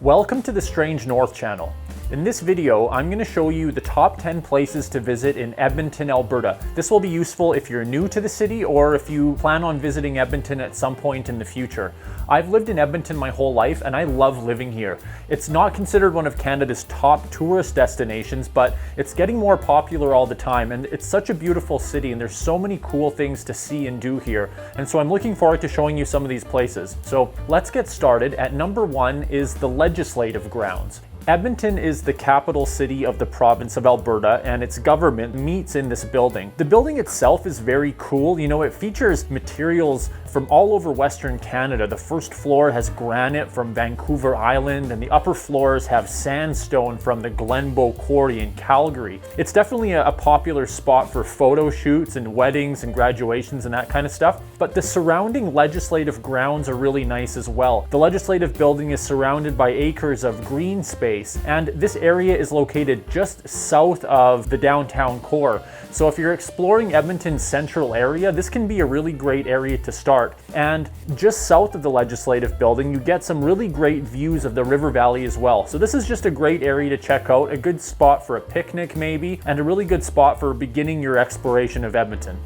Welcome to the Strange North channel. In this video, I'm going to show you the top 10 places to visit in Edmonton, Alberta. This will be useful if you're new to the city or if you plan on visiting Edmonton at some point in the future. I've lived in Edmonton my whole life and I love living here. It's not considered one of Canada's top tourist destinations, but it's getting more popular all the time, and it's such a beautiful city and there's so many cool things to see and do here. And so I'm looking forward to showing you some of these places. So let's get started. At number 1 is the Legislative grounds. Edmonton is the capital city of the province of Alberta, and its government meets in this building. The building itself is very cool. It features materials from all over Western Canada. The first floor has granite from Vancouver Island, and the upper floors have sandstone from the Glenbow Quarry in Calgary. It's definitely a popular spot for photo shoots and weddings and graduations and that kind of stuff, but the surrounding legislative grounds are really nice as well. The legislative building is surrounded by acres of green space, and this area is located just south of the downtown core. So if you're exploring Edmonton's central area, this can be a really great area to start. And just south of the legislative building, you get some really great views of the river valley as well. So this is just a great area to check out, a good spot for a picnic maybe, and a really good spot for beginning your exploration of Edmonton.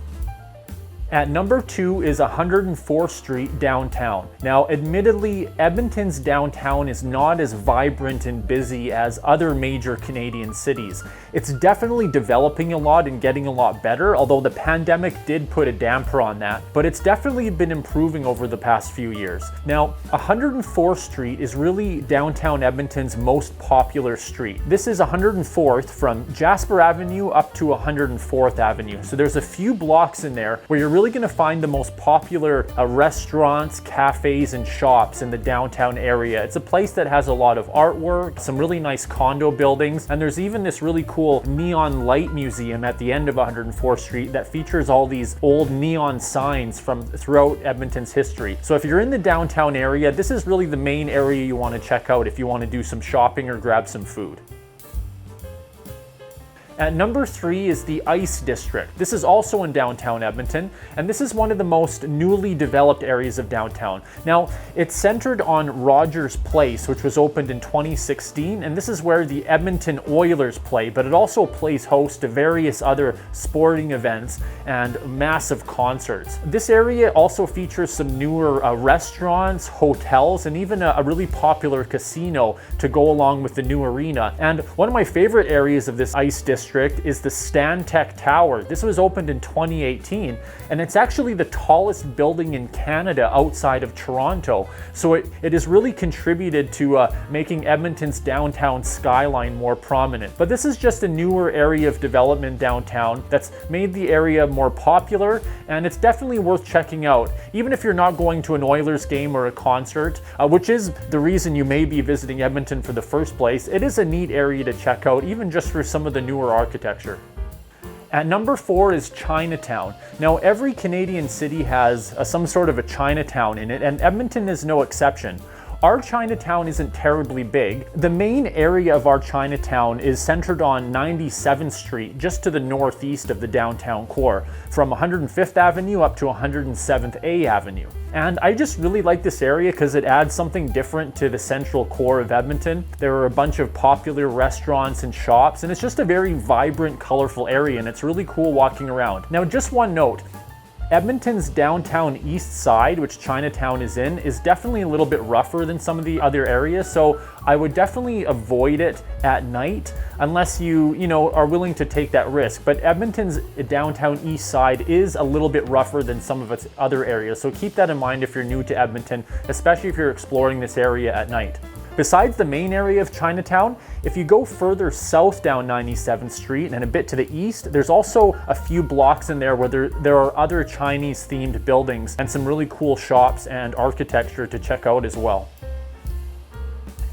At number 2 is 104th Street downtown. Now, admittedly, Edmonton's downtown is not as vibrant and busy as other major Canadian cities. It's definitely developing a lot and getting a lot better, although the pandemic did put a damper on that, but it's definitely been improving over the past few years. Now, 104th Street is really downtown Edmonton's most popular street. This is 104th from Jasper Avenue up to 104th Avenue. So there's a few blocks in there where you're really going to find the most popular restaurants, cafes, and shops in the downtown area. It's a place that has a lot of artwork, some really nice condo buildings, and there's even this really cool neon light museum at the end of 104th Street that features all these old neon signs from throughout Edmonton's history. So if you're in the downtown area, this is really the main area you want to check out if you want to do some shopping or grab some food. At number 3 is the Ice District. This is also in downtown Edmonton, and this is one of the most newly developed areas of downtown. Now, it's centered on Rogers Place, which was opened in 2016, and this is where the Edmonton Oilers play, but it also plays host to various other sporting events and massive concerts. This area also features some newer restaurants, hotels, and even a really popular casino to go along with the new arena. And one of my favorite areas of this Ice District is the Stantec Tower. This was opened in 2018, and it's actually the tallest building in Canada outside of Toronto. So it has really contributed to making Edmonton's downtown skyline more prominent. But this is just a newer area of development downtown that's made the area more popular, and it's definitely worth checking out. Even if you're not going to an Oilers game or a concert, which is the reason you may be visiting Edmonton for the first place, it is a neat area to check out, even just for some of the newer architecture. At number 4 is Chinatown. Now, every Canadian city has some sort of a Chinatown in it, and Edmonton is no exception. Our Chinatown isn't terribly big. The main area of our Chinatown is centered on 97th Street, just to the northeast of the downtown core, from 105th Avenue up to 107th A Avenue. And I just really like this area because it adds something different to the central core of Edmonton. There are a bunch of popular restaurants and shops, and it's just a very vibrant, colorful area, and it's really cool walking around. Now, just one note. Edmonton's downtown east side, which Chinatown is in, is definitely a little bit rougher than some of the other areas, so I would definitely avoid it at night unless you are willing to take that risk. But Edmonton's downtown east side is a little bit rougher than some of its other areas, so keep that in mind if you're new to Edmonton, especially if you're exploring this area at night. Besides the main area of Chinatown, if you go further south down 97th Street and a bit to the east, there's also a few blocks in there where there are other Chinese themed buildings and some really cool shops and architecture to check out as well.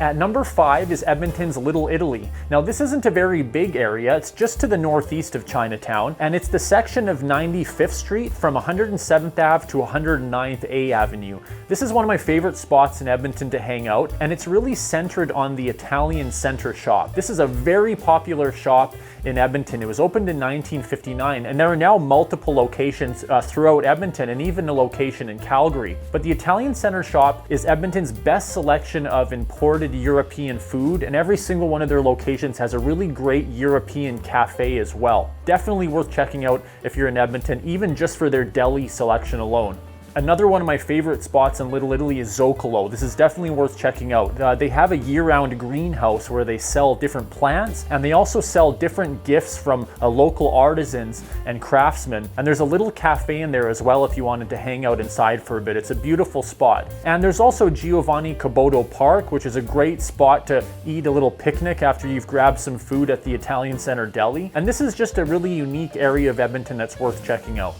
At number 5 is Edmonton's Little Italy. Now, this isn't a very big area. It's just to the northeast of Chinatown, and it's the section of 95th Street from 107th Ave to 109th A Avenue. This is one of my favorite spots in Edmonton to hang out, and it's really centered on the Italian Center shop. This is a very popular shop in Edmonton. It was opened in 1959, and there are now multiple locations throughout Edmonton and even a location in Calgary. But the Italian Center shop is Edmonton's best selection of imported authentic European food, and every single one of their locations has a really great European cafe as well. Definitely worth checking out if you're in Edmonton, even just for their deli selection alone. Another one of my favorite spots in Little Italy is Zoccolo. This is definitely worth checking out. They have a year-round greenhouse where they sell different plants, and they also sell different gifts from local artisans and craftsmen. And there's a little cafe in there as well if you wanted to hang out inside for a bit. It's a beautiful spot. And there's also Giovanni Caboto Park, which is a great spot to eat a little picnic after you've grabbed some food at the Italian Center Deli. And this is just a really unique area of Edmonton that's worth checking out.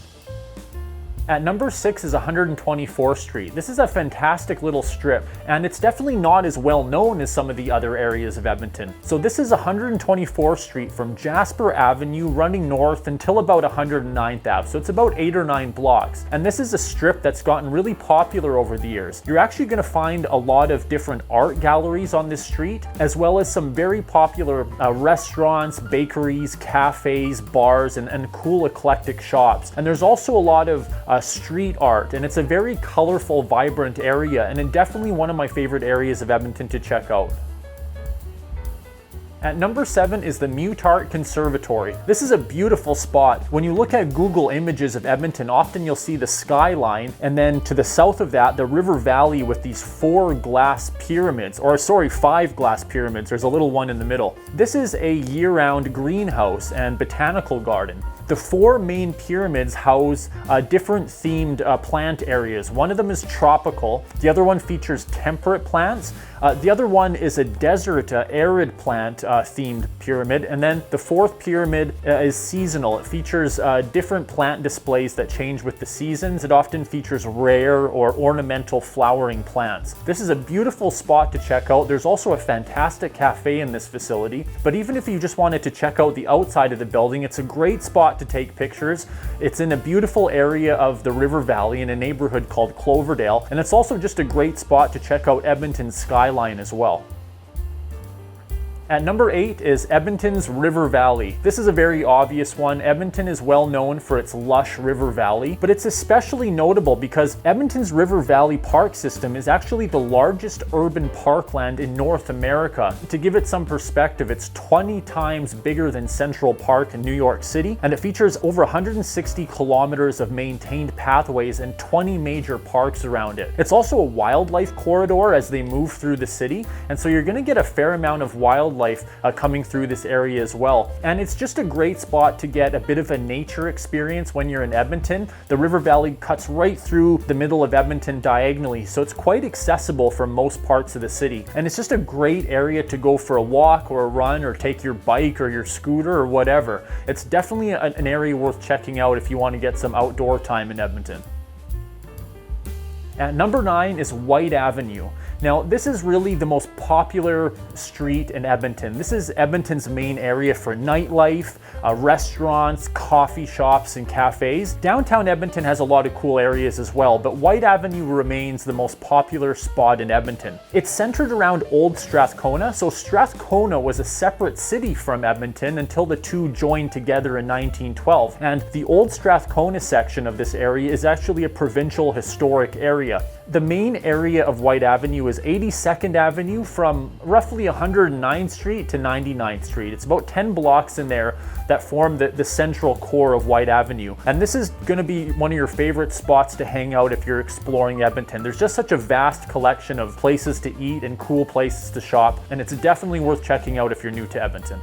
At number 6 is 124th Street. This is a fantastic little strip, and it's definitely not as well known as some of the other areas of Edmonton. So this is 124th Street from Jasper Avenue running north until about 109th Ave. So it's about 8 or 9 blocks. And this is a strip that's gotten really popular over the years. You're actually going to find a lot of different art galleries on this street, as well as some very popular restaurants, bakeries, cafes, bars, and cool eclectic shops. And there's also a lot of street art, and it's a very colorful, vibrant area, and definitely one of my favorite areas of Edmonton to check out. At number 7 is the Muttart Conservatory. This is a beautiful spot. When you look at Google images of Edmonton, often you'll see the skyline, and then to the south of that, the river valley with these 5 glass pyramids. There's a little one in the middle. This is a year-round greenhouse and botanical garden. The 4 main pyramids house different themed plant areas. One of them is tropical, the other one features temperate plants, the other one is a desert arid plant themed pyramid, and then the 4th pyramid is seasonal. It features different plant displays that change with the seasons. It often features rare or ornamental flowering plants. This is a beautiful spot to check out. There's also a fantastic cafe in this facility, but even if you just wanted to check out the outside of the building, it's a great spot to take pictures. It's in a beautiful area of the river valley in a neighborhood called Cloverdale, and it's also just a great spot to check out Edmonton's skyline as well. At number 8 is Edmonton's River Valley. This is a very obvious one. Edmonton is well known for its lush river valley, but it's especially notable because Edmonton's River Valley Park system is actually the largest urban parkland in North America. To give it some perspective, it's 20 times bigger than Central Park in New York City, and it features over 160 kilometers of maintained pathways and 20 major parks around it. It's also a wildlife corridor as they move through the city, and so you're going to get a fair amount of wildlife coming through this area as well. And it's just a great spot to get a bit of a nature experience when you're in Edmonton. The river valley cuts right through the middle of Edmonton diagonally, so it's quite accessible from most parts of the city. And it's just a great area to go for a walk or a run or take your bike or your scooter or whatever. It's definitely an area worth checking out if you want to get some outdoor time in Edmonton. At number 9 is Whyte Avenue. Now, this is really the most popular street in Edmonton. This is Edmonton's main area for nightlife, restaurants, coffee shops, and cafes. Downtown Edmonton has a lot of cool areas as well, but Whyte Avenue remains the most popular spot in Edmonton. It's centered around Old Strathcona, so Strathcona was a separate city from Edmonton until the two joined together in 1912. And the Old Strathcona section of this area is actually a provincial historic area. The main area of Whyte Avenue is 82nd Avenue from roughly 109th Street to 99th Street. It's about 10 blocks in there that form the central core of Whyte Avenue. And this is going to be one of your favorite spots to hang out if you're exploring Edmonton. There's just such a vast collection of places to eat and cool places to shop, and it's definitely worth checking out if you're new to Edmonton.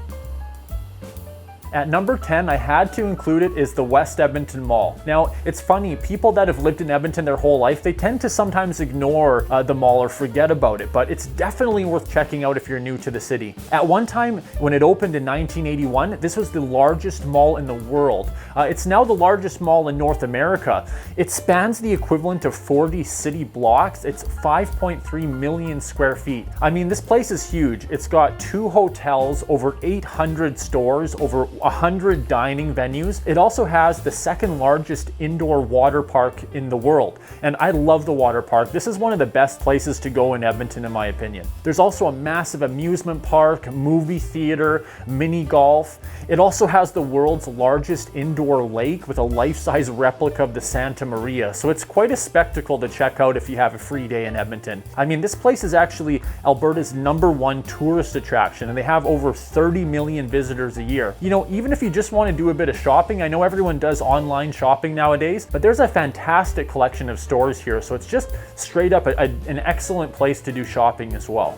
At number 10, I had to include it, is the West Edmonton Mall. Now, it's funny, people that have lived in Edmonton their whole life, they tend to sometimes ignore the mall or forget about it, but it's definitely worth checking out if you're new to the city. At one time, when it opened in 1981, this was the largest mall in the world. It's now the largest mall in North America. It spans the equivalent of 40 city blocks. It's 5.3 million square feet. I mean, this place is huge. It's got 2 hotels, over 800 stores, over 100 dining venues. It also has the second largest indoor water park in the world. And I love the water park. This is one of the best places to go in Edmonton, in my opinion. There's also a massive amusement park, movie theater, mini golf. It also has the world's largest indoor lake with a life-size replica of the Santa Maria. So it's quite a spectacle to check out if you have a free day in Edmonton. I mean, this place is actually Alberta's #1 tourist attraction, and they have over 30 million visitors a year. You know, even if you just want to do a bit of shopping, I know everyone does online shopping nowadays, but there's a fantastic collection of stores here, so it's just straight up an excellent place to do shopping as well.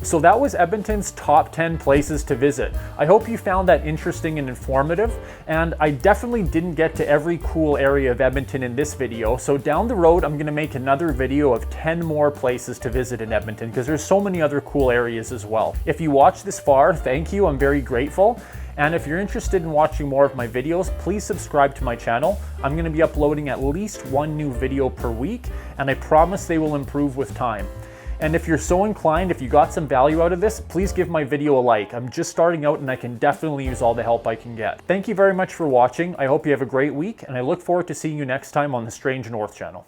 So that was Edmonton's top 10 places to visit. I hope you found that interesting and informative, and I definitely didn't get to every cool area of Edmonton in this video, so down the road I'm going to make another video of 10 more places to visit in Edmonton, because there's so many other cool areas as well. If you watched this far, thank you, I'm very grateful. And if you're interested in watching more of my videos, please subscribe to my channel. I'm going to be uploading at least one new video per week, and I promise they will improve with time. And if you're so inclined, if you got some value out of this, please give my video a like. I'm just starting out and I can definitely use all the help I can get. Thank you very much for watching. I hope you have a great week, and I look forward to seeing you next time on the Strange North channel.